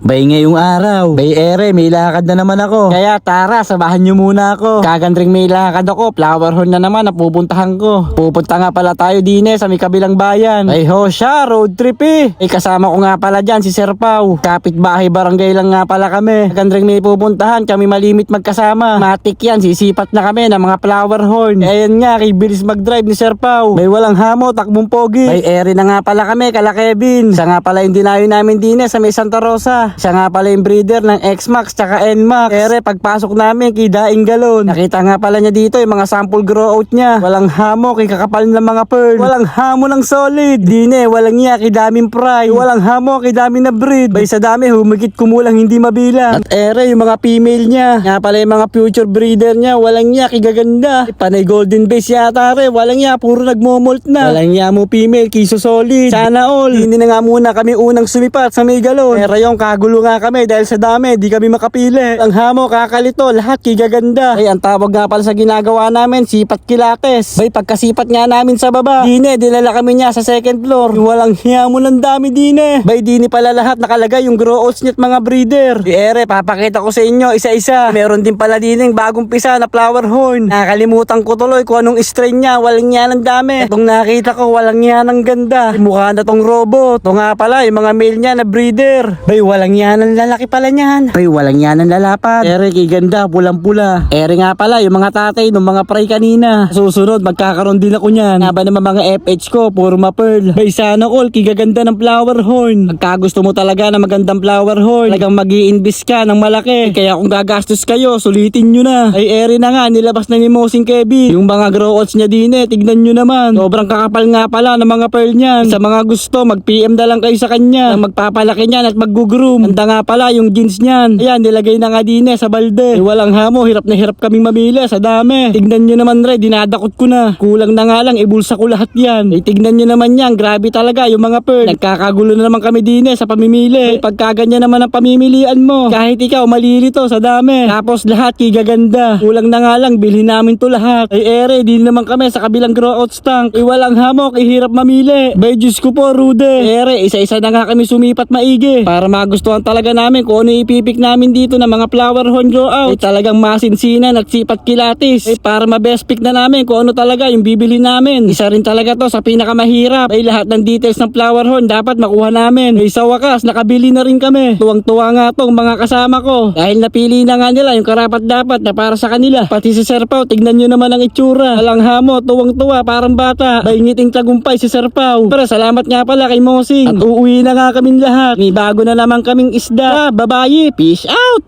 Bay ngayong araw, bay ere, may lakad na naman ako. Kaya tara, samahan nyo muna ako. Kagandring may lakad ako, flower horn na naman napupuntahan ko. Pupunta nga pala tayo din sa may kabilang bayan. Ay ho siya, road trip kasama ko nga pala dyan si Sir Pau. Kapitbahay barangay lang nga pala kami. Kagandring may pupuntahan, kami malimit magkasama. Matik yan, sisipat na kami ng mga flower horn. Ayan nga, kay bilis mag-drive ni Sir Pau. May walang hamo, takbong pogi. Bay ere na nga pala kami, kala Kevin. Siya nga pala yung dinayo namin din sa may Santa Rosa. Siya nga pala yung breeder ng X-Max tsaka N-Max. Ere, pagpasok namin kay Daing Galon, nakita nga pala niya dito yung mga sample grow out niya. Walang hamo, kay kakapal ng mga pearl. Walang hamo ng solid. Dine, walang niya, kay daming pride. Walang hamo, kay daming na breed. Bay sa dami, humigit kumulang hindi mabilang. At ere, yung mga female niya, nga pala yung mga future breeder niya, walang niya, kay gaganda. Panay golden base yata re, walang niya, puro nagmomolt na. Walang niya mo female, kiso solid. Sana all. Hindi na nga muna kami unang sumipat sa may galon. Pero yung kagulo nga kami dahil sa dami, di kami makapili. Ang hamo, kakalito, lahat kigaganda. Ay, ang tawag nga pala sa ginagawa namin, sipat kilates. Bay, pagkasipat nga namin sa baba, dine, dinala kami niya sa second floor. Yung walang hiyamo ng dami dine. Bay, dine pala lahat nakalagay yung grow outs niya at mga breeder. Di ere, papakita ko sa inyo isa-isa. Meron din pala dine bagong pisa na flower horn. Nakalimutan ko tuloy kung anong strain niya, walang niya ng dami. Itong nakita ko, walang niya ng ganda. Mukha na tong robot. Ito nga pala, yung mga male niya na breeder. Bay, walang yan ang lalaki pala niyan. Bay, walang yan ang lalapan. Ere, ganda, pulang-pula. Ere nga pala, yung mga tatay ng mga pray kanina. Susunod, magkakaroon din ako niyan. Nga ba naman mga FH ko, puro ma-pearl. Bay, sana all, kigaganda ng flower horn. Pagka gusto mo talaga na magandang flower horn, talagang mag-i-invest ka ng malaki. Kaya kung gagastos kayo, sulitin nyo na. Ay, ere na nga, nilabas na ni Mosing Kevin. Yung mga grow outs niya din tignan nyo naman. Sobrang kakapal nga pala ng mga pearl niyan. Sa mga gusto, mag-PM na lang kayo sa kanya. Magpapalaki niyan at mag-groom. Handa nga pala yung jeans niyan. Ayan, nilagay na nga din sa balde. Walang hamo, hirap na hirap kaming mamili sa dami. Tignan nyo naman re, dinadakot ko na. Kulang na nga lang, ibulsa ko lahat yan. Tignan nyo naman yan, grabe talaga yung mga pearl. Nagkakagulo na naman kami din sa pamimili. Pagkaganya naman ang pamimilian mo. Kahit ikaw, malilito sa dami. Tapos lahat kigaganda. Kulang na nga lang, bilhin namin to lahat. Ay ere, di naman kami sa kabilang grow out tank. Ay walang hamo, hirap mamili. Bay, Diyos ko po, Rude. Ere, isa-isa na nga kami sumipat maigi. Para magustuhan talaga namin kung ano ipipik namin dito na mga flower horn grow out. Ay talagang masinsinan at sipat kilatis. Ay para ma-best pick na namin kung ano talaga yung bibili namin. Isa rin talaga to sa pinakamahirap. Ay lahat ng details ng flower horn dapat makuha namin. Ay sa wakas, nakabili na rin kami. Tuwang-tuwa nga tong mga kasama ko. Dahil napili na nga nila yung karapat-dapat na para sa kanila. Pati si Sir Pau, tignan nyo naman ang itsura. Walang hamo, tuwang-tuwa, parang bata. Bay, ngiting tagumpay si Sir Pau. Pero salamat nga pala kay Mosing. At uuwi na nga kaming lahat. May bago na naman kaming isda. Babayi, peace out!